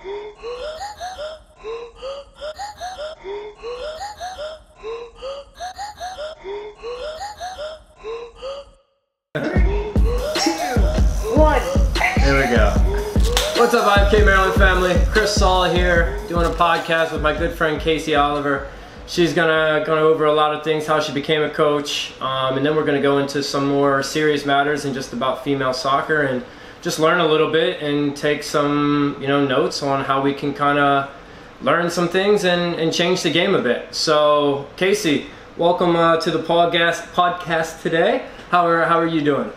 Here we go. What's up, IFK Maryland family? Chris Saul here, doing a podcast with my good friend Kacie Oliver. She's gonna go over a lot of things, how she became a coach, and then we're gonna go into some more serious matters and just about female soccer and just learn a little bit and take some, notes on how we can kind of learn some things and change the game a bit. So, Kacie, welcome to the podcast today. How are you doing?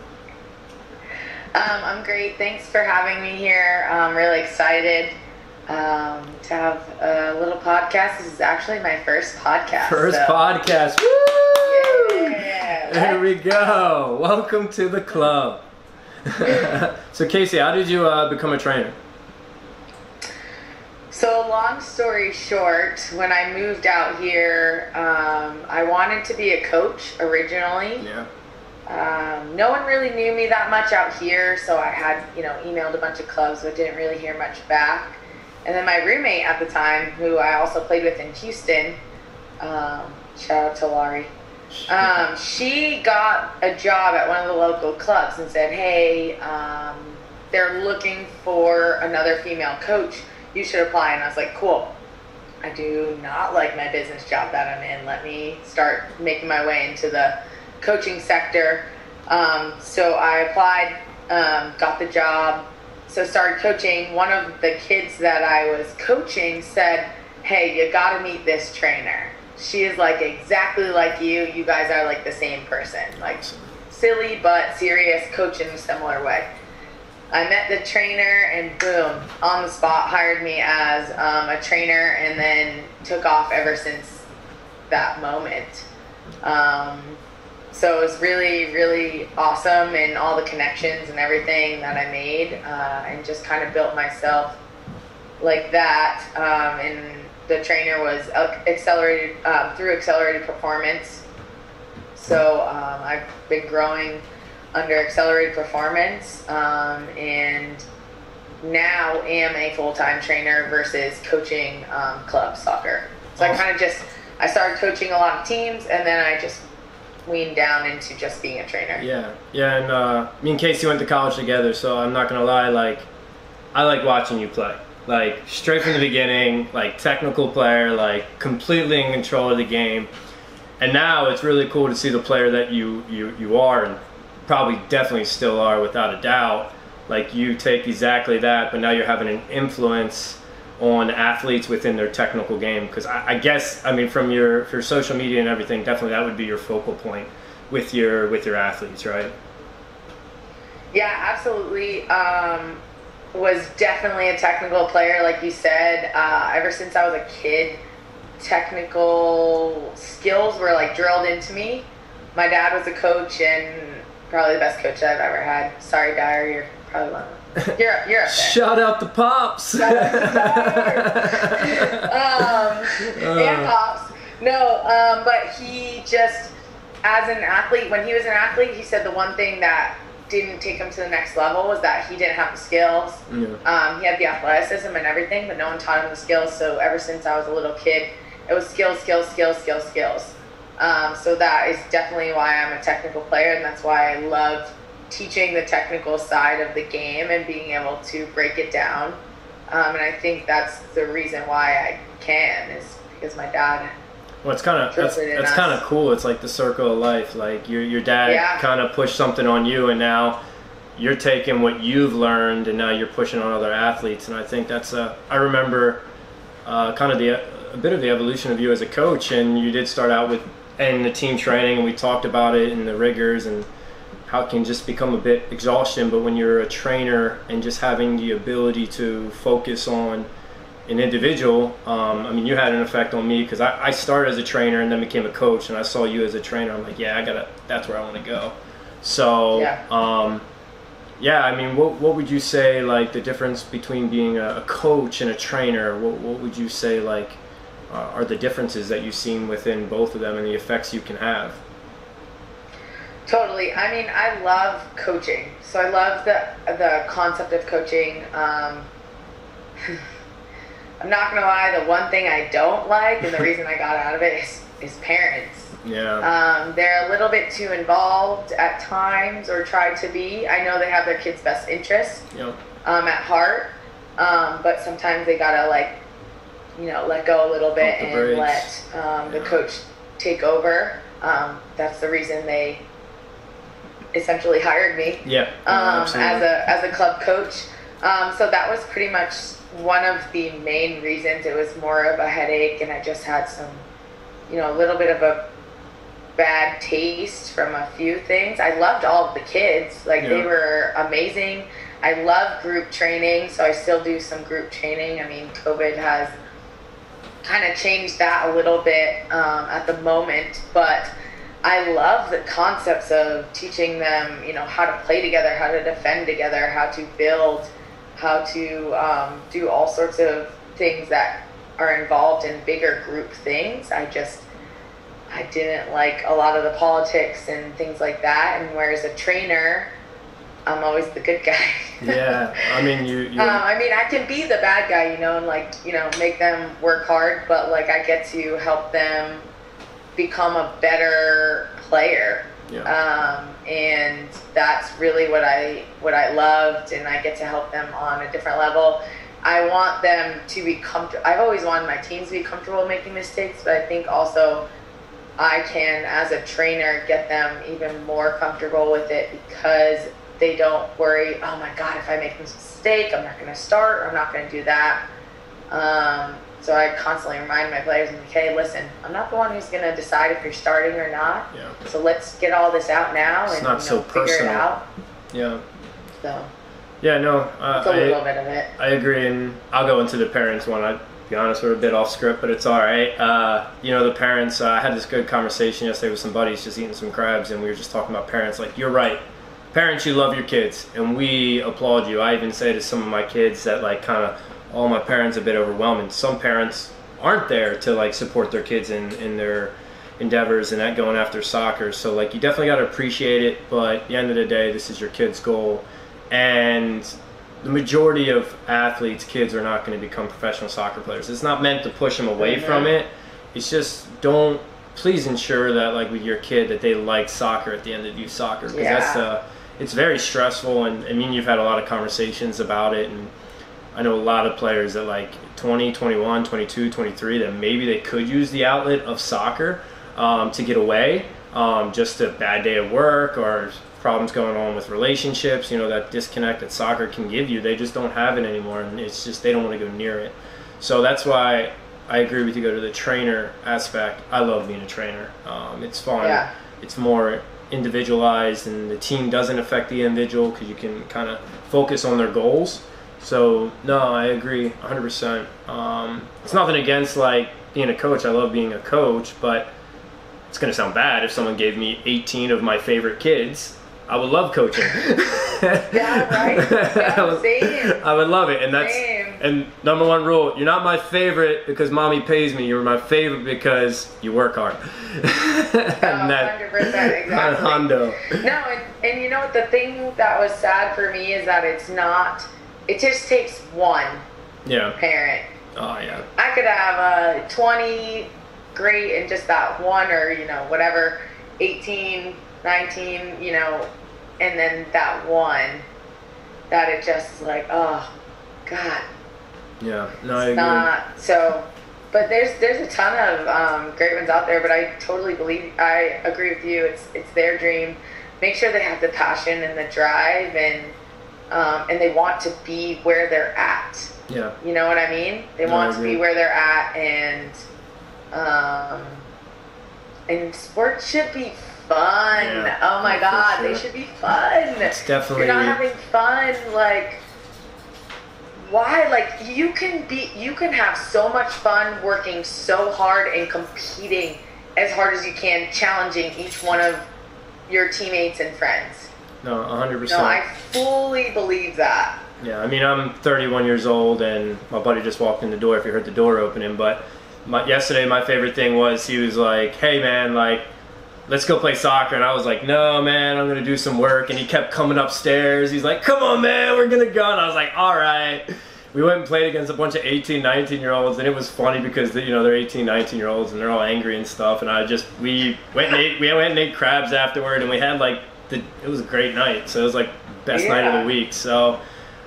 I'm great. Thanks for having me here. I'm really excited to have a little podcast. This is actually my first podcast. Podcast. Woo! Yeah. There we go. Welcome to the club. So, Kacie, how did you become a trainer? So, long story short, when I moved out here, I wanted to be a coach originally. Yeah. No one really knew me that much out here, so I had, emailed a bunch of clubs but didn't really hear much back. And then my roommate at the time, who I also played with in Houston, shout out to Laurie, she got a job at one of the local clubs and said, hey, they're looking for another female coach. You should apply. And I was like, cool. I do not like my business job that I'm in. Let me start making my way into the coaching sector. So I applied, got the job, so started coaching. One of the kids that I was coaching said, hey, you gotta meet this trainer. She is like exactly like you. You guys are like the same person, like silly but serious, coach in a similar way. I met the trainer and boom, on the spot hired me as a trainer, and then took off ever since that moment. So it was really, really awesome, and all the connections and everything that I made, and just kind of built myself like that. And the trainer was accelerated through accelerated performance. So I've been growing under accelerated performance, and now am a full-time trainer versus coaching club soccer. So awesome. I started coaching a lot of teams, and then I just weaned down into just being a trainer. Yeah, and me and Kacie went to college together, so I'm not gonna lie, I like watching you play. Like, straight from the beginning, like, technical player, like, completely in control of the game. And now it's really cool to see the player that you are, and probably definitely still are without a doubt. Like, you take exactly that, but now you're having an influence on athletes within their technical game, because I guess from your social media and everything, definitely that would be your focal point with your athletes, right? Yeah, absolutely. Was definitely a technical player, like you said. Ever since I was a kid, technical skills were like drilled into me. My dad was a coach, and probably the best coach I've ever had. Sorry, Dyer, you're probably one of them. You're up there. Shout out to Pops. Shout out to and Pops. No, but he just, as an athlete, when he was an athlete, he said the one thing that didn't take him to the next level was that he didn't have the skills. Yeah. He had the athleticism and everything, but no one taught him the skills. So ever since I was a little kid, it was skills. So that is definitely why I'm a technical player, and that's why I love teaching the technical side of the game and being able to break it down. And I think that's the reason why I can, is because my dad. Well, it's kind of cool. It's like the circle of life. Like your dad kind of pushed something on you, and now you're taking what you've learned and now you're pushing on other athletes. And I think that's I remember kind of a bit of the evolution of you as a coach, and you did start out with in the team training, and we talked about it in the rigors and how it can just become a bit exhaustion. But when you're a trainer and just having the ability to focus on an individual, you had an effect on me, because I started as a trainer and then became a coach, and I saw you as a trainer. I'm like, that's where I want to go. So what would you say, like, the difference between being a coach and a trainer? What would you say, like, are the differences that you've seen within both of them and the effects you can have? Totally. I love coaching. So I love the concept of coaching. I'm not going to lie, the one thing I don't like, and the reason I got out of it, is parents. Yeah. They're a little bit too involved at times, or try to be. I know they have their kids' best interest at heart, but sometimes they gotta, like, you know, let go a little bit and let the coach take over. That's the reason they essentially hired me. As a club coach. So that was pretty much one of the main reasons. It was more of a headache, and I just had some, you know, a little bit of a bad taste from a few things. I loved all of the kids. Like, they were amazing. I love group training, so I still do some group training. I mean, COVID has kind of changed that a little bit at the moment, but I love the concepts of teaching them, you know, how to play together, how to defend together, how to build, how to do all sorts of things that are involved in bigger group things. I didn't like a lot of the politics and things like that. And whereas a trainer, I'm always the good guy. Yeah, I mean, I mean, I can be the bad guy, you know, and, like, you know, make them work hard, but, like, I get to help them become a better player. And that's really what I loved, and I get to help them on a different level. I want them to be comfortable. I've always wanted my teams to be comfortable making mistakes, but I think also I can, as a trainer, get them even more comfortable with it, because they don't worry, oh my God, if I make this mistake, I'm not going to start, or I'm not going to do that. So I constantly remind my players, I'm like, hey, listen, I'm not the one who's going to decide if you're starting or not. So let's get all this out now and not so figure it out. So yeah, no, it's a little bit of it. I agree, and I'll go into the parents one. I'll be honest, we're a bit off script, but it's all right. You know, the parents, I had this good conversation yesterday with some buddies just eating some crabs, and we were just talking about parents. Like, you're right. Parents, you love your kids, and we applaud you. I even say to some of my kids that, like, kind of, all my parents are a bit overwhelming. Some parents aren't there to, like, support their kids in their endeavors and that going after soccer. So, like, you definitely got to appreciate it, but at the end of the day, this is your kid's goal. And the majority of athletes, kids, are not going to become professional soccer players. It's not meant to push them away from it. It's just, please ensure that, like, with your kid, that they like soccer at the end of youth soccer. Because it's very stressful, and I mean, you've had a lot of conversations about it, and I know a lot of players that, like, 20, 21, 22, 23, that maybe they could use the outlet of soccer to get away, just a bad day at work or problems going on with relationships, you know, that disconnect that soccer can give you. They just don't have it anymore, and it's just, they don't want to go near it. So that's why I agree with you, go to the trainer aspect. I love being a trainer. It's fun. It's more individualized, and the team doesn't affect the individual because you can kind of focus on their goals. So no, I agree 100%. It's nothing against, like, being a coach. I love being a coach, but it's going to sound bad if someone gave me 18 of my favorite kids. I would love coaching. Yeah, right. Yeah, same. I would love it, and that's and number one rule: you're not my favorite because mommy pays me. You're my favorite because you work hard. And 100%, exactly. Hondo. No, and you know what? The thing that was sad for me is that it's not. It just takes one parent. Oh yeah. I could have 20 great and just that one, or, you know, whatever, 18, 19, you know, and then that one that it just is like, oh God. Yeah, no, I agree. Not so, but there's a ton of great ones out there, but I totally I agree with you. It's their dream. Make sure they have the passion and the drive, and they want to be where they're at. Yeah. You know what I mean? They want to be where they're at, and sports should be fun. Yeah. Oh my God, sure. They should be fun. It's definitely. If you're not having fun, like, why? Like, you can have so much fun working so hard and competing as hard as you can, challenging each one of your teammates and friends. No, 100%. No, I fully believe that. Yeah, I mean, I'm 31 years old, and my buddy just walked in the door, if you heard the door opening, but yesterday my favorite thing was, he was like, hey man, like, let's go play soccer. And I was like, no man, I'm gonna do some work. And he kept coming upstairs. He's like, come on man, we're gonna go. And I was like, all right. we went and played against a bunch of 18, 19-year-olds, and it was funny because they're 18, 19-year-olds, and they're all angry and stuff. And we went and ate crabs afterward, and we had it was a great night. So it was like best night of the week. So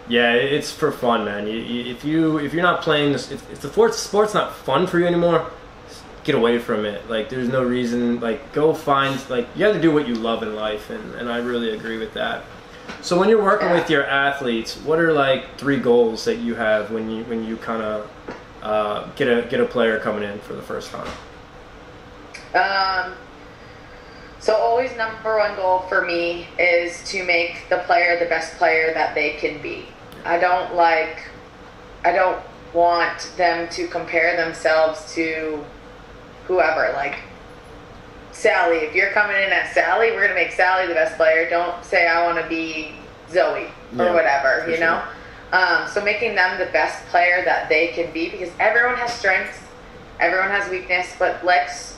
yeah, it's for fun, man. If you're not playing this, if the sport's not fun for you anymore, get away from it. Like, there's no reason. Like, go find, like, you have to do what you love in life, and I really agree with that. So when you're working with your athletes, what are like 3 goals that you have when you kind of get a player coming in for the first time? So always number 1 goal for me is to make the player the best player that they can be. I don't want them to compare themselves to whoever. Like, Sally, if you're coming in as Sally, we're going to make Sally the best player. Don't say I want to be Zoe or whatever, you know? So making them the best player that they can be, because everyone has strengths, everyone has weakness, but let's,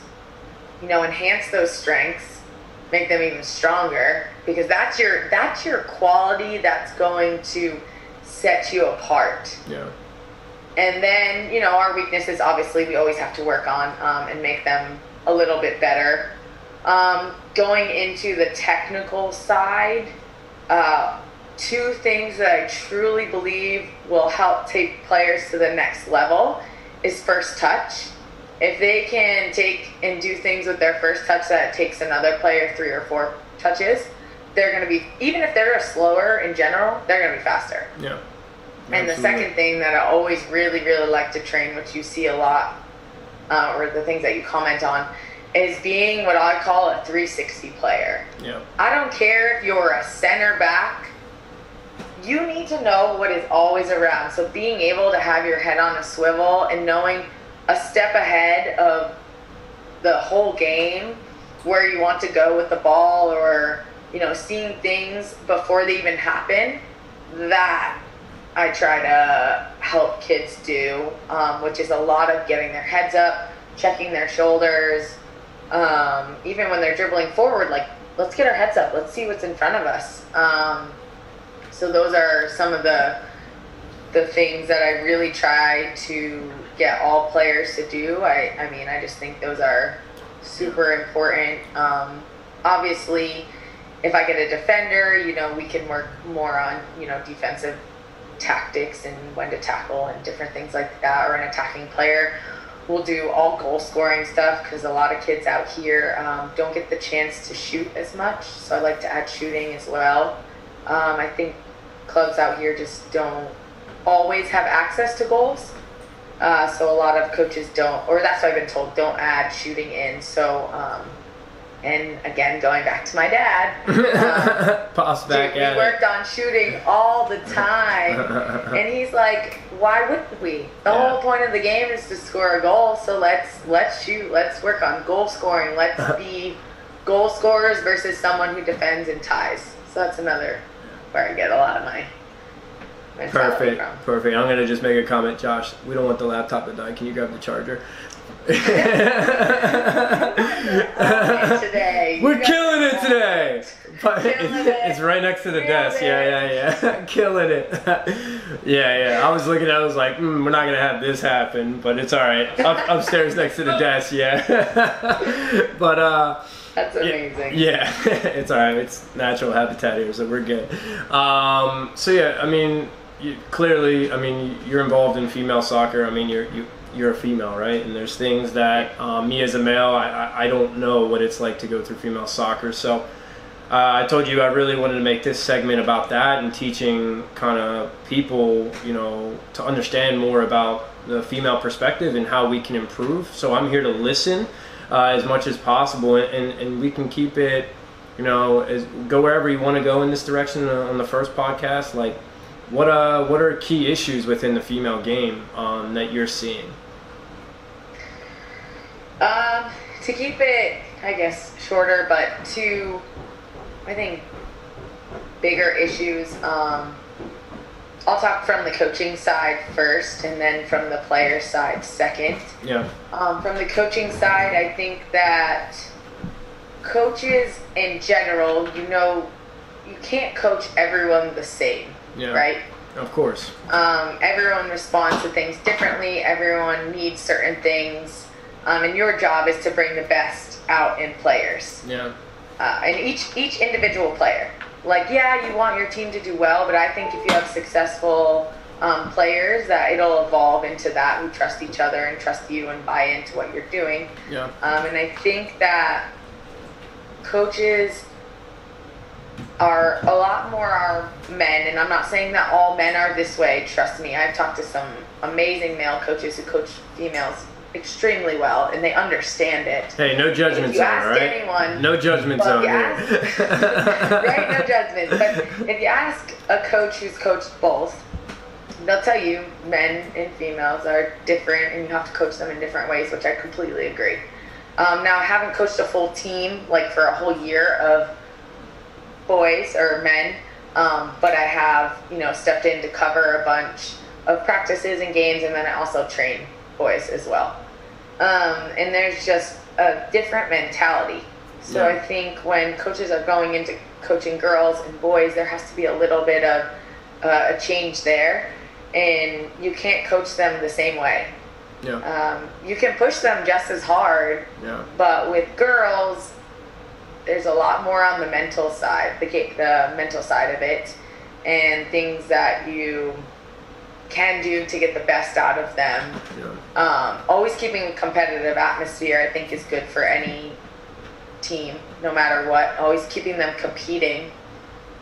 enhance those strengths, make them even stronger, because that's your quality that's going to set you apart. Yeah. And then, our weaknesses, obviously, we always have to work on and make them a little bit better. Going into the technical side, 2 things that I truly believe will help take players to the next level is first touch. If they can take and do things with their first touch that takes another player 3 or 4 touches, they're going to be, even if they're slower in general, they're going to be faster. Yeah. And the second thing that I always really, really like to train, which you see a lot, or the things that you comment on, is being what I call a 360 player. Yeah. I don't care if you're a center back, you need to know what is always around. So being able to have your head on a swivel and knowing a step ahead of the whole game, where you want to go with the ball, or, seeing things before they even happen, that I try to help kids do, which is a lot of getting their heads up, checking their shoulders, even when they're dribbling forward, like, let's get our heads up, let's see what's in front of us. So those are some of the things that I really try to get all players to do. I just think those are super important. Obviously, if I get a defender, we can work more on, defensive tactics and when to tackle and different things like that. Or an attacking player, we'll do all goal scoring stuff, because a lot of kids out here don't get the chance to shoot as much, so I like to add shooting as well. I think clubs out here just don't always have access to goals, so a lot of coaches don't, or that's what I've been told, don't add shooting in. So and again, going back to my dad, we worked on shooting all the time, and he's like, why wouldn't we? The whole point of the game is to score a goal, so let's shoot, let's work on goal scoring, let's be goal scorers versus someone who defends and ties. So that's another where I get a lot of my mentality from. Perfect. I'm going to just make a comment, Josh. We don't want the laptop to die. Can you grab the charger? Today. We're killing it today. It's right next to the desk. Yeah. Killing it. Yeah. I was looking at it, I was like, we're not going to have this happen, but it's all right. Upstairs next to the desk, yeah. But, that's amazing. Yeah, it's all right. It's natural habitat here, so we're good. So yeah, clearly, you're involved in female soccer. You're a female, right? And there's things that me as a male, I don't know what it's like to go through female soccer. So I told you I really wanted to make this segment about that and teaching kind of people, to understand more about the female perspective and how we can improve. So I'm here to listen as much as possible, and we can keep it, go wherever you want to go in this direction. On the first podcast, like, what are key issues within the female game that you're seeing? To keep it, I guess, shorter, but to, I think, bigger issues, I'll talk from the coaching side first, and then from the player side second. Yeah. From the coaching side, I think that coaches in general, you can't coach everyone the same, right? Of course. Everyone responds to things differently. Everyone needs certain things. And your job is to bring the best out in players. Yeah. And each individual player. Like, yeah, you want your team to do well, but I think if you have successful players, that it'll evolve into that, who trust each other and trust you and buy into what you're doing. Yeah. And I think that coaches are a lot more are men, and I'm not saying that all men are this way. Trust me, I've talked to some amazing male coaches who coach females extremely well, and they understand it. Hey, no judgment zone, right? Anyone, no judgment zone here. Right, no judgment. But if you ask a coach who's coached both, they'll tell you men and females are different, and you have to coach them in different ways, which I completely agree. Now, I haven't coached a full team, like for a whole year of boys or men, but I have, stepped in to cover a bunch of practices and games, and then I also train boys as well. And there's just a different mentality. So I think when coaches are going into coaching girls and boys, there has to be a little bit of a change there, and you can't coach them the same way. Yeah. You can push them just as hard, but with girls, there's a lot more on the mental side, the mental side of it, and things that you can do to get the best out of them. Yeah. Always keeping a competitive atmosphere, I think, is good for any team, no matter what. Always keeping them competing,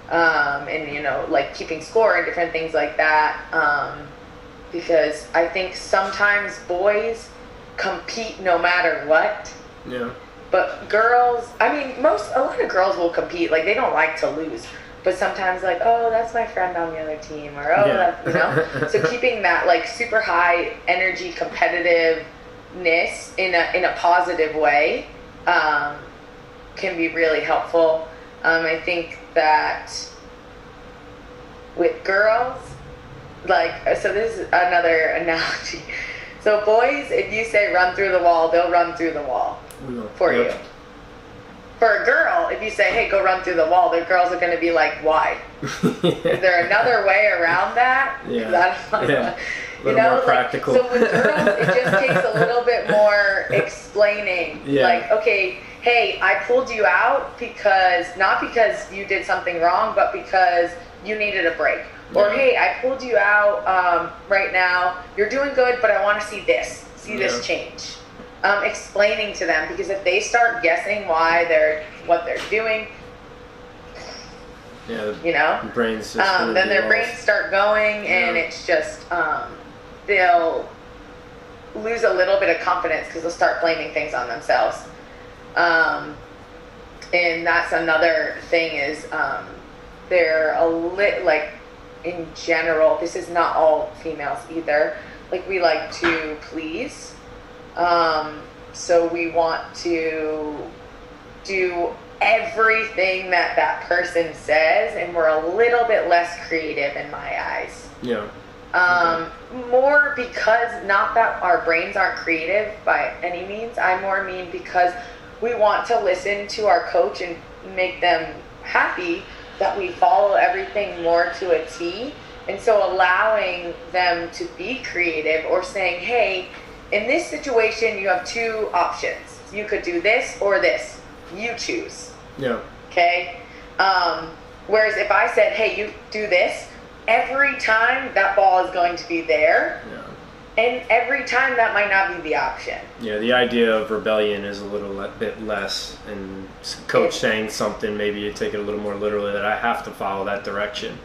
and like keeping score and different things like that. Because I think sometimes boys compete no matter what. Yeah. But girls, a lot of girls will compete. Like, they don't like to lose. But sometimes, like, oh, that's my friend on the other team. Or, oh, that's, So keeping that, like, super high energy competitiveness in a positive way can be really helpful. I think that with girls, so this is another analogy. So boys, if you say run through the wall, they'll run through the wall for you. For a girl, if you say, hey, go run through the wall, the girls are going to be like, why? Is there another way around that? A little more practical. So with girls, it just takes a little bit more explaining. Like, okay, hey, I pulled you out not because you did something wrong, but because you needed a break. Or, hey, I pulled you out right now. You're doing good, but I want to see this change. Explaining to them, because if they start guessing what they're doing, brains then their brains start going, and it's just they'll lose a little bit of confidence because they'll start blaming things on themselves. And that's another thing is they're in general, this is not all females either, like, we like to please. So we want to do everything that person says, and we're a little bit less creative in my eyes. Yeah. More because, not that our brains aren't creative by any means, I more mean because we want to listen to our coach and make them happy, that we follow everything more to a T. And so allowing them to be creative, or saying, hey, in this situation, you have two options. You could do this or this. You choose. Yeah. Okay? Whereas if I said, hey, you do this, every time that ball is going to be there. Yeah. And every time that might not be the option. Yeah, the idea of rebellion is a little bit less. And coach saying something, maybe you take it a little more literally, that I have to follow that direction.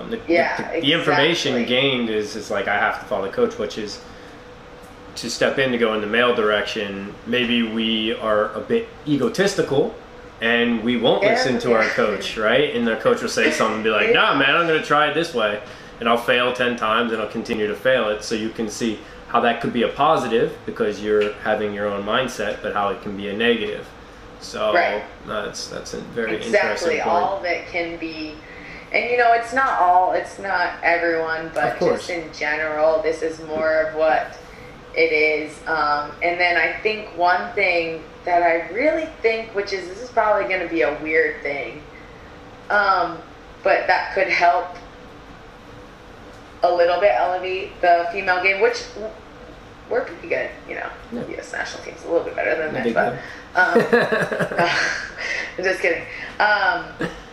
The information gained is like, I have to follow the coach, which is to step in to go in the male direction. Maybe we are a bit egotistical and we won't listen to our coach, right? And the coach will say something and be like, nah, man, I'm going to try it this way. And I'll fail 10 times and I'll continue to fail it. So you can see how that could be a positive because you're having your own mindset, but how it can be a negative. So that's a very interesting point. All of it can be, and it's not everyone, but just in general, this is more of what it is. And then I think one thing that I really think, this is probably going to be a weird thing, but that could help a little bit elevate the female game, which we're pretty good, you know. The U.S. national team's a little bit better than this, but I'm just kidding.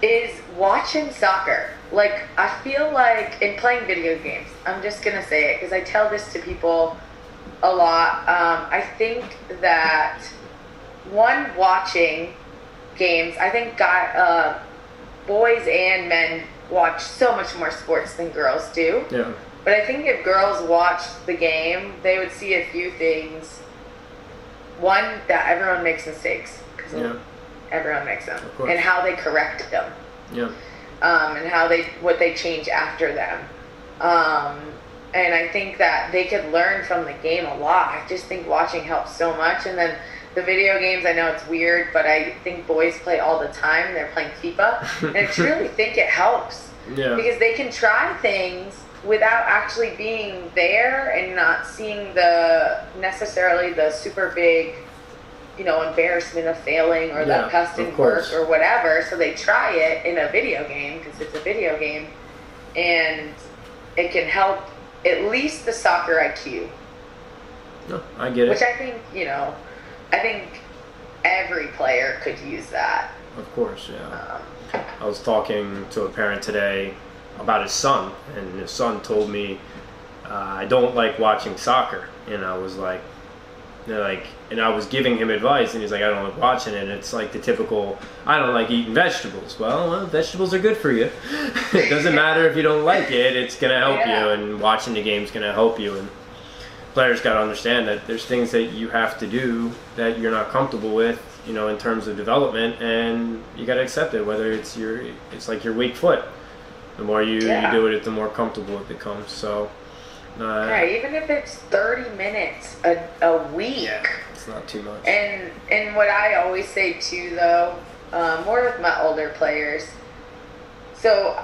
Is watching soccer. Like, I feel like in playing video games, I'm just gonna say it because I tell this to people a lot. I think that watching games, I think boys and men watch so much more sports than girls do. Yeah. But I think if girls watched the game, they would see a few things. One, that everyone makes mistakes, because everyone makes them, and how they correct them. Yeah. And what they change after them. And I think that they could learn from the game a lot. I just think watching helps so much. And then the video games, I know it's weird, but I think boys play all the time. They're playing FIFA. And I truly think it helps. Yeah. Because they can try things without actually being there and not seeing necessarily the super big, you know, embarrassment of failing or that pest didn't work or whatever. So they try it in a video game because it's a video game, and it can help at least the soccer IQ. No, I get it. Which I think, you know, I think every player could use that. Of course, yeah. I was talking to a parent today about his son, and his son told me, I don't like watching soccer. And I was like, and I was giving him advice, and he's like, I don't like watching it. And it's like the typical, I don't like eating vegetables. Well, vegetables are good for you. It doesn't matter if you don't like it, it's going to help you, and watching the game's going to help you. And players got to understand that there's things that you have to do that you're not comfortable with, you know, in terms of development, and you got to accept it, whether it's like your weak foot. The more you do it, the more comfortable it becomes. So, even if it's 30 minutes a week. Yeah, it's not too much. And what I always say too, though, more with my older players, so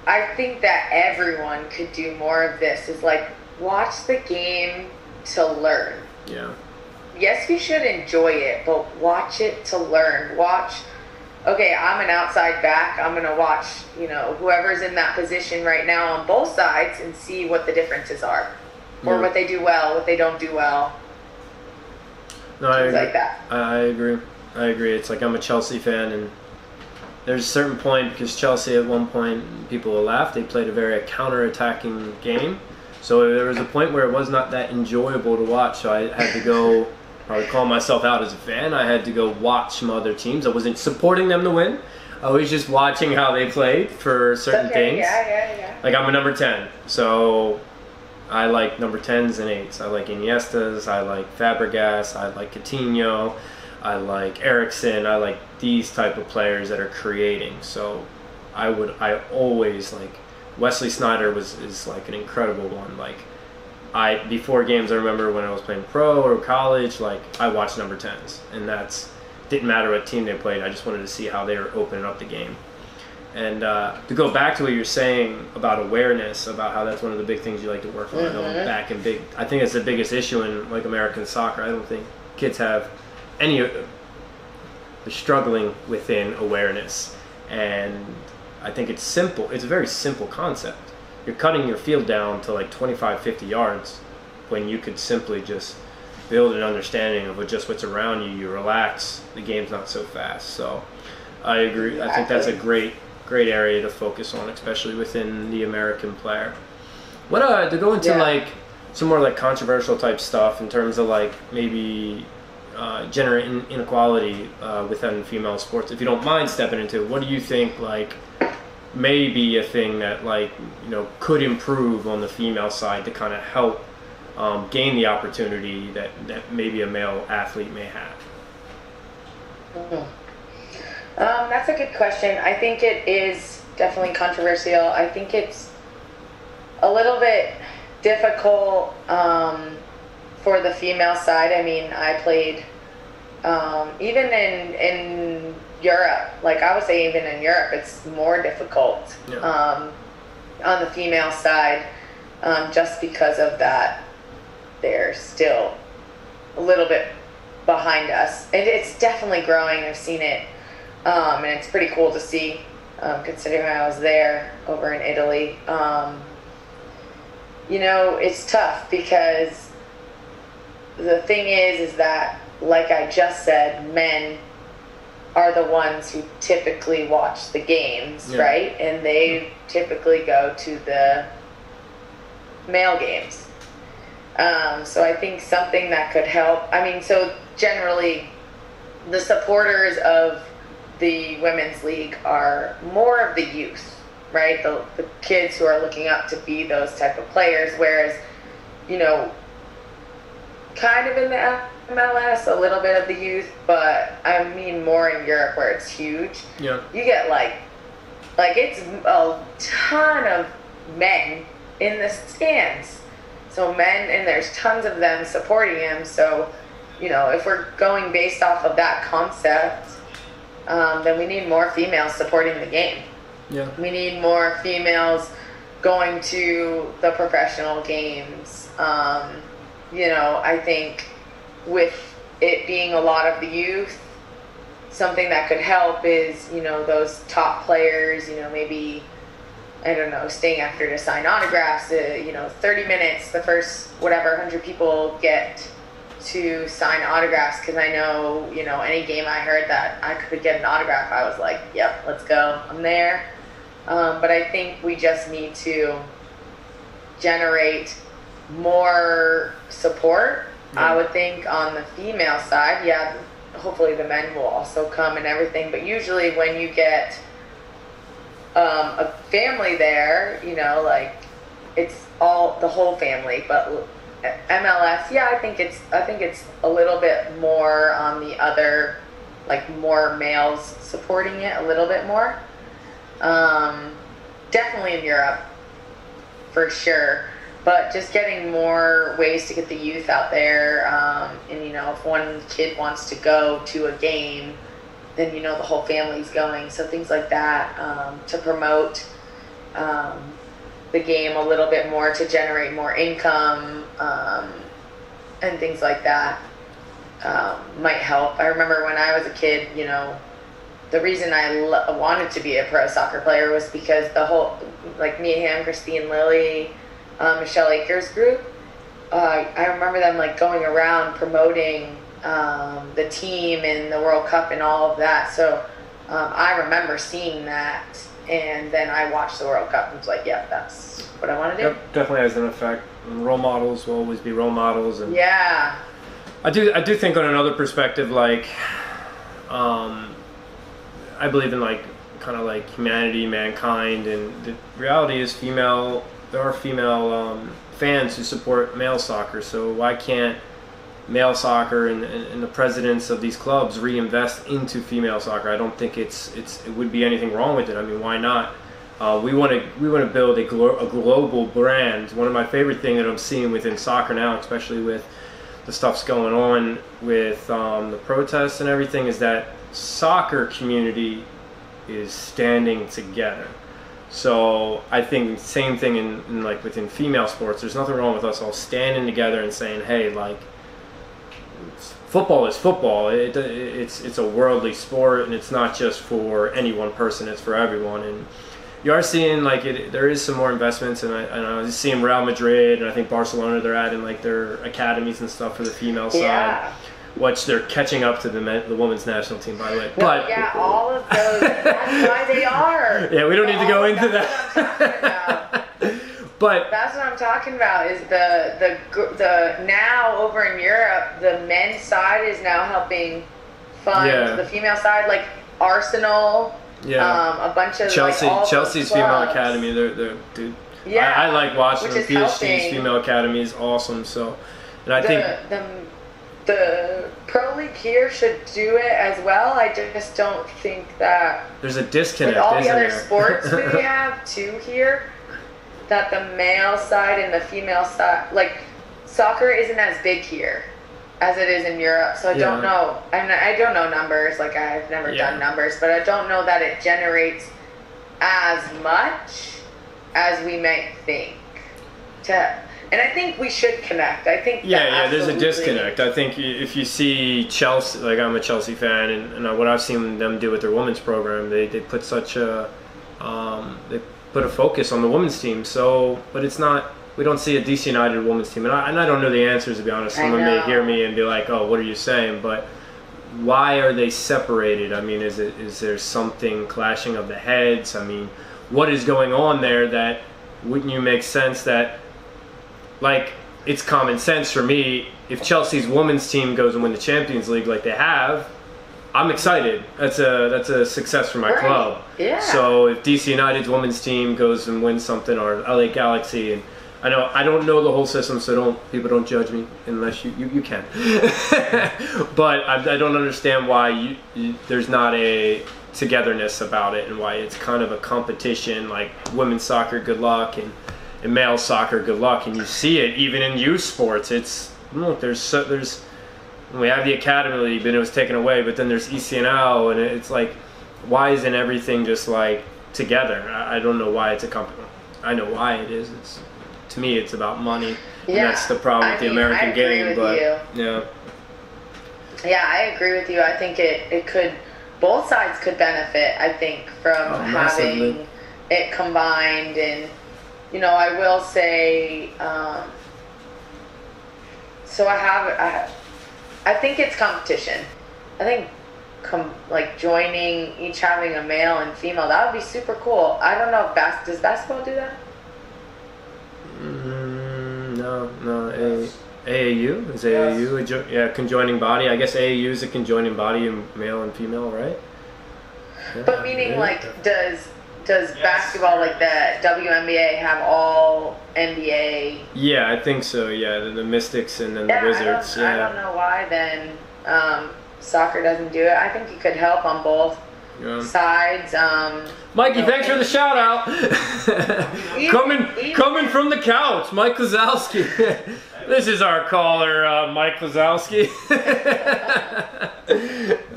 I think that everyone could do more of this, is like, watch the game to learn. Yeah. Yes, you should enjoy it, but watch it to learn. Okay, I'm an outside back. I'm going to watch, you know, whoever's in that position right now on both sides and see what the differences are. Or what they do well, what they don't do well. No, I agree. Like that. I agree. It's like I'm a Chelsea fan, and there's a certain point, because Chelsea at one point, people will laugh, they played a very counter-attacking game. So there was a point where it was not that enjoyable to watch, so I had to go... I would call myself out as a fan. I had to go watch some other teams. I wasn't supporting them to win. I was just watching how they played for certain things. Yeah. Like, I'm a number 10, so I like number 10s and 8s. I like Iniestas, I like Fabregas, I like Coutinho, I like Eriksson. I like these type of players that are creating. So I always like Wesley Sneijder is like an incredible one. Like, before games, I remember when I was playing pro or college, like, I watched number 10s, and didn't matter what team they played. I just wanted to see how they were opening up the game. And to go back to what you're saying about awareness, about how that's one of the big things you like to work on. I know back in I think it's the biggest issue in like American soccer. I don't think kids have they're struggling within awareness, and I think it's simple. It's a very simple concept. You're cutting your field down to like 25, 50 yards when you could simply just build an understanding of just what's around you. You relax, the game's not so fast. So I agree. I think that's a great area to focus on, especially within the American player. What to go into like some more like controversial type stuff in terms of like maybe gender inequality within female sports, if you don't mind stepping into, what do you think like maybe a thing that, like, you know, could improve on the female side to kind of help gain the opportunity that maybe a male athlete may have? That's a good question. I think it is definitely controversial. I think it's a little bit difficult for the female side. I mean, I played even in Europe, like I would say even in Europe, it's more difficult on the female side just because of that. They're still a little bit behind us. And it's definitely growing. I've seen it. And it's pretty cool to see, considering I was there over in Italy. it's tough because the thing is that, like I just said, men are the ones who typically watch the games, right? And they typically go to the male games. So I think something that could help, so generally the supporters of the women's league are more of the youth, right? The kids who are looking up to be those type of players, whereas, kind of in the MLS, a little bit of the youth, but I mean more in Europe where it's huge. Yeah. You get like it's a ton of men in the stands. So men, and there's tons of them supporting him. So, if we're going based off of that concept, then we need more females supporting the game. Yeah. We need more females going to the professional games. I think with it being a lot of the youth, something that could help is, those top players, maybe, I don't know, staying after to sign autographs, 30 minutes, the first, 100 people get to sign autographs, because I know, any game I heard that I could get an autograph, I was like, yep, let's go, I'm there. But I think we just need to generate more support. I would think on the female side, hopefully the men will also come and everything, but usually when you get a family there, it's all the whole family. But MLS, I think it's a little bit more on the other, more males supporting it a little bit more. Definitely in Europe, for sure. But just getting more ways to get the youth out there, and if one kid wants to go to a game, then the whole family's going. So things like that, to promote the game a little bit more, to generate more income, and things like that might help. I remember when I was a kid, the reason I wanted to be a pro soccer player was because the whole, me and him, Christine, Lily, Michelle Akers group, I remember them going around promoting the team and the World Cup and all of that. So I remember seeing that, and then I watched the World Cup and was like, yeah, that's what I want to do. Yep, definitely has an effect. And role models will always be role models. And yeah. I do think on another perspective, I believe in kind of humanity, mankind, and the reality is there are female fans who support male soccer. So why can't male soccer and the presidents of these clubs reinvest into female soccer? I don't think it would be anything wrong with it. I mean, why not? We want to build a global brand. One of my favorite things that I'm seeing within soccer now, especially with the stuff's going on with the protests and everything, is that soccer community is standing together. So I think same thing in within female sports. There's nothing wrong with us all standing together and saying, hey, football is football. It's a worldly sport, and it's not just for any one person. It's for everyone. And you are seeing there is some more investments, and I was seeing Real Madrid and I think Barcelona. They're adding their academies and stuff for the female side. Which they're catching up to the women's national team, by the way. No, but all of those. That's why they are. Yeah, we don't need to go into that. But that's what I'm talking about. Is the now over in Europe, the men's side is now helping fund the female side, Arsenal. Yeah. A bunch of Chelsea's female academy. They're dude. Yeah. I like watching them. PSG's female academy is awesome. So, and I think the pro league here should do it as well. I just don't think that there's a disconnect. With all the other there? sports we have too here, that the male side and the female side, soccer isn't as big here as it is in Europe. So I don't know. I don't know numbers. I've never done numbers, but I don't know that it generates as much as we might think. And I think we should connect. I think there's a disconnect. I think if you see Chelsea, I'm a Chelsea fan, and what I've seen them do with their women's program, they put such a they put a focus on the women's team. So, but it's not we don't see a DC United women's team, and I don't know the answers, to be honest. Someone may hear me and be like, "Oh, what are you saying?" But why are they separated? I mean, is there something clashing of the heads? I mean, what is going on there that wouldn't you make sense that, like, it's common sense for me, if Chelsea's women's team goes and win the Champions League like they have, I'm excited. That's a success for my club. Yeah. So if DC United's women's team goes and wins something, or LA Galaxy, and I don't know the whole system, so people don't judge me unless you can. But I don't understand why there's not a togetherness about it, and why it's kind of a competition, like women's soccer, good luck, and male soccer, good luck. And you see it even in youth sports. It's look, there's we have the academy league, but it was taken away. But then there's ECNL, and it's like, why isn't everything just like together? I don't know why it's a company. I know why it is. To me, it's about money. Yeah, and that's the problem with the American game. But yeah, I agree with you. I think it could, both sides could benefit. I think from having it combined, and I will say, so I think it's competition. I think like joining, each having a male and female, that would be super cool. I don't know if does basketball do that? No. AAU is AAU a conjoining body. I guess AAU is a conjoining body of male and female, right? Yeah, but meaning does basketball, like the WNBA, have all NBA? Yeah, I think so. Yeah, the Mystics and then the Wizards. I don't know why then soccer doesn't do it. I think it could help on both sides. Mikey, thanks for the shout out. coming from the couch, Mike Kozlowski. This is our caller, Mike Kozlowski.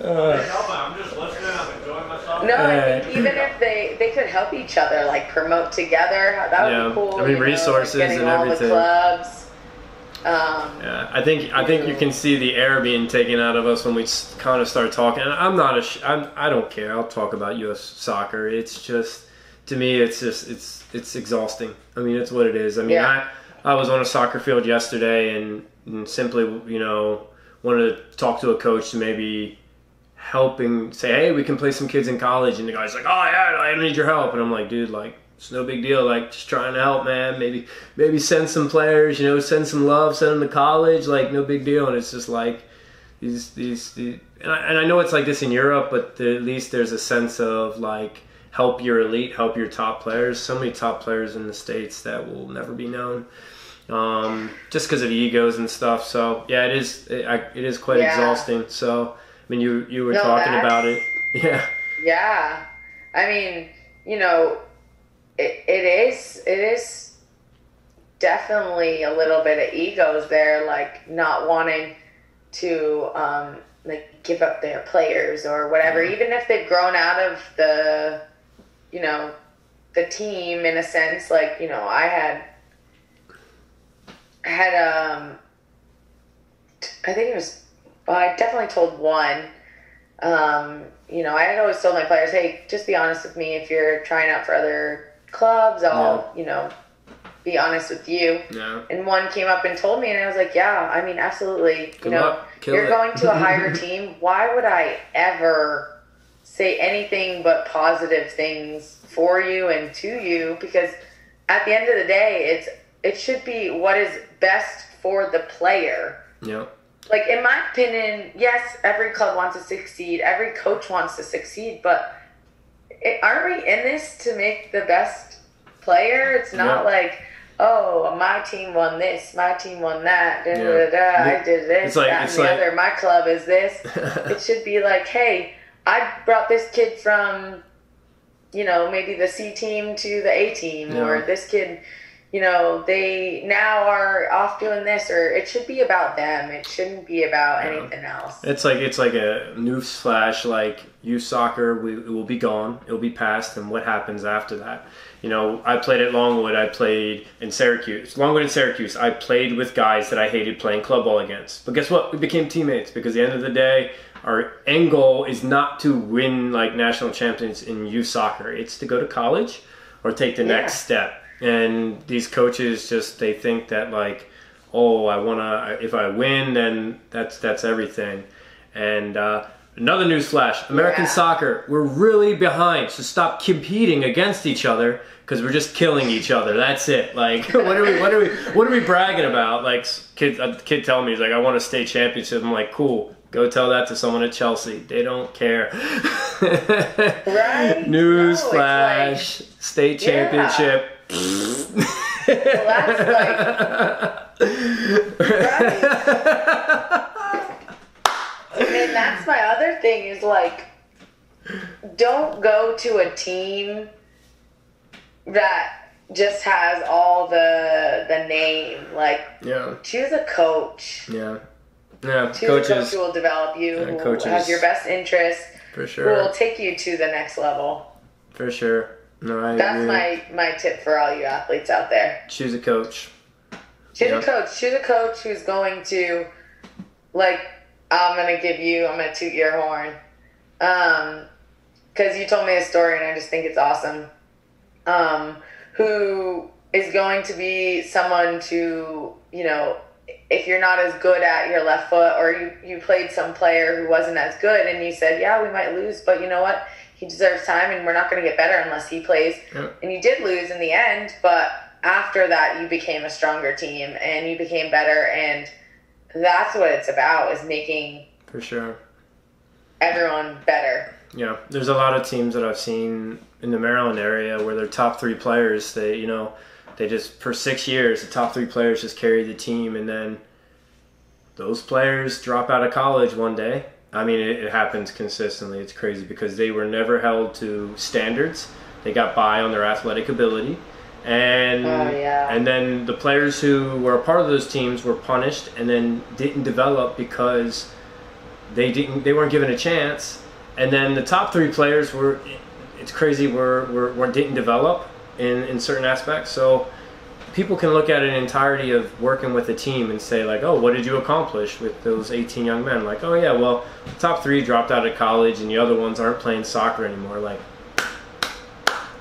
I'm just listening. I'm enjoying myself. No, I think even if they could help each other, like promote together, that would be cool. I mean, resources like and everything. All the clubs. I think you can see the air being taken out of us when we kind of start talking. And I don't care. I'll talk about U.S. soccer. It's just, to me, it's exhausting. I mean, it's what it is. I mean, I was on a soccer field yesterday and simply, wanted to talk to a coach to maybe helping say, hey, we can play some kids in college. And the guy's like, oh yeah, I need your help. And I'm like, dude, like, it's no big deal. Like, just trying to help, man. Maybe send some players, send some love, send them to college. Like, no big deal. And it's just like these and I know it's like this in Europe, but at least there's a sense of like, help your elite, help your top players. So many top players in the States that will never be known, just because of egos and stuff. So yeah, it is quite exhausting. So I mean, you were talking about it. Yeah. I mean, it is definitely a little bit of egos there, like not wanting to like give up their players or whatever, even if they've grown out of the team in a sense. Like, I had I think it was, I definitely told one, I had always told my players, hey, just be honest with me. If you're trying out for other clubs, I'll, be honest with you. Yeah. And one came up and told me, and I was like, yeah, I mean, absolutely. You're going to a higher team. Why would I ever say anything but positive things for you and to you? Because at the end of the day, it should be what is best for the player. Yeah. Like, in my opinion, yes, every club wants to succeed. Every coach wants to succeed. But aren't we in this to make the best player? It's not like, oh, my team won this, my team won that, I did this, that, and the other. My club is this. It should be like, hey, I brought this kid from, maybe the C team to the A team, or this kid, they now are off doing this, or it should be about them. It shouldn't be about anything else. It's like a newsflash, like youth soccer, it will be gone, it will be past, and what happens after that? I played at Longwood, I played in Syracuse. Longwood and Syracuse, I played with guys that I hated playing club ball against. But guess what? We became teammates, because at the end of the day, our end goal is not to win like national champions in youth soccer. It's to go to college or take the next step. And these coaches they think that like, oh, if I win, then that's everything. And another news flash, American soccer, we're really behind. So stop competing against each other because we're just killing each other. That's it. Like, what are we bragging about? Like, a kid telling me, he's like, I want a state championship. I'm like, cool. Go tell that to someone at Chelsea. They don't care. Right? News flash, like, state championship. Well, that's like, right. And that's my other thing is like, don't go to a team that just has all the name. Like, choose a coach. Yeah, choose a coach who will develop you, who has your best interest, for sure, who will take you to the next level. For sure. No, That's my tip for all you athletes out there. Choose a coach. Choose a coach. Choose a coach who's going to, like, I'm going to toot your horn. Because you told me a story and I just think it's awesome. Who is going to be someone to, you know, if you're not as good at your left foot, or you played some player who wasn't as good and you said, yeah, we might lose, but you know what? He deserves time and we're not going to get better unless he plays. Yep. And you did lose in the end, but after that you became a stronger team and you became better, and that's what it's about, is making for sure everyone better. Yeah, there's a lot of teams that I've seen in the Maryland area where their top 3 players, they just, for 6 years, the top 3 players just carry the team, and then those players drop out of college one day. I mean, it happens consistently. It's crazy because they were never held to standards. They got by on their athletic ability. And then the players who were a part of those teams were punished and then didn't develop because they weren't given a chance. And then the top 3 players didn't develop in certain aspects. So people can look at an entirety of working with a team and say like, oh, what did you accomplish with those 18 young men? Like, oh yeah, well, the top 3 dropped out of college and the other ones aren't playing soccer anymore. Like,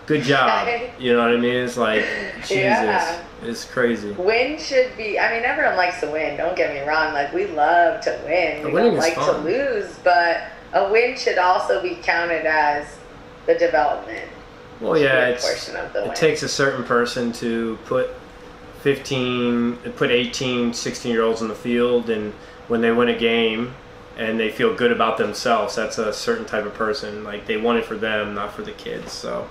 good job. You know what I mean? It's like, Jesus, it's crazy. Win should be, I mean, everyone likes to win, don't get me wrong. Like, we love to win. We don't like to lose, but a win should also be counted as the development. Well, yeah, it takes a certain person to put 18, 16-year-olds in the field, and when they win a game and they feel good about themselves, that's a certain type of person. Like, they want it for them, not for the kids. So,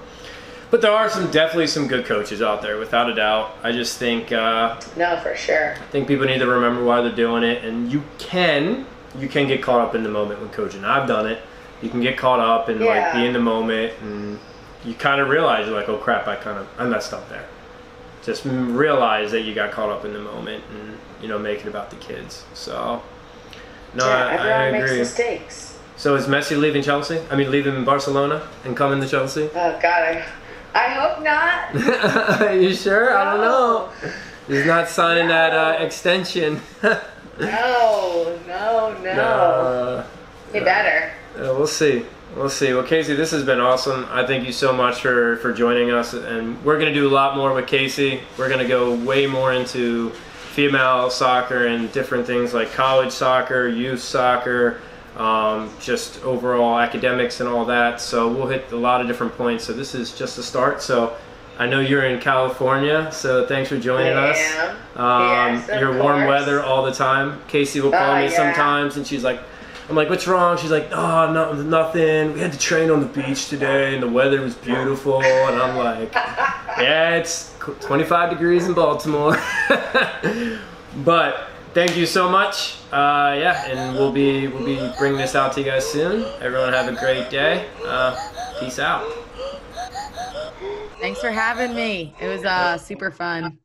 but there are definitely some good coaches out there, without a doubt. I just think no, for sure. I think people need to remember why they're doing it, and you can get caught up in the moment when coaching. I've done it. You can get caught up and like be in the moment, and you kind of realize, you're like, oh crap, I messed up there. Just realize that you got caught up in the moment, and, you know, make it about the kids. So, no, I agree. Makes mistakes. So is Messi leaving Chelsea? I mean, leaving Barcelona and coming to Chelsea? Oh God, I hope not. You sure? No. I don't know. He's not signing that extension. No. He better. We'll see. Well, Kacie, this has been awesome. I thank you so much for joining us, and we're going to do a lot more with Kacie. We're going to go way more into female soccer and different things like college soccer, youth soccer, just overall academics and all that. So we'll hit a lot of different points. So this is just a start. So I know you're in California, so thanks for joining us. Yes, your warm weather all the time. Kacie will call me sometimes, and she's like, I'm like, what's wrong? She's like, oh, no, nothing. We had to train on the beach today, and the weather was beautiful. And I'm like, yeah, it's 25 degrees in Baltimore. But thank you so much. And we'll be bringing this out to you guys soon. Everyone have a great day. Peace out. Thanks for having me. It was super fun.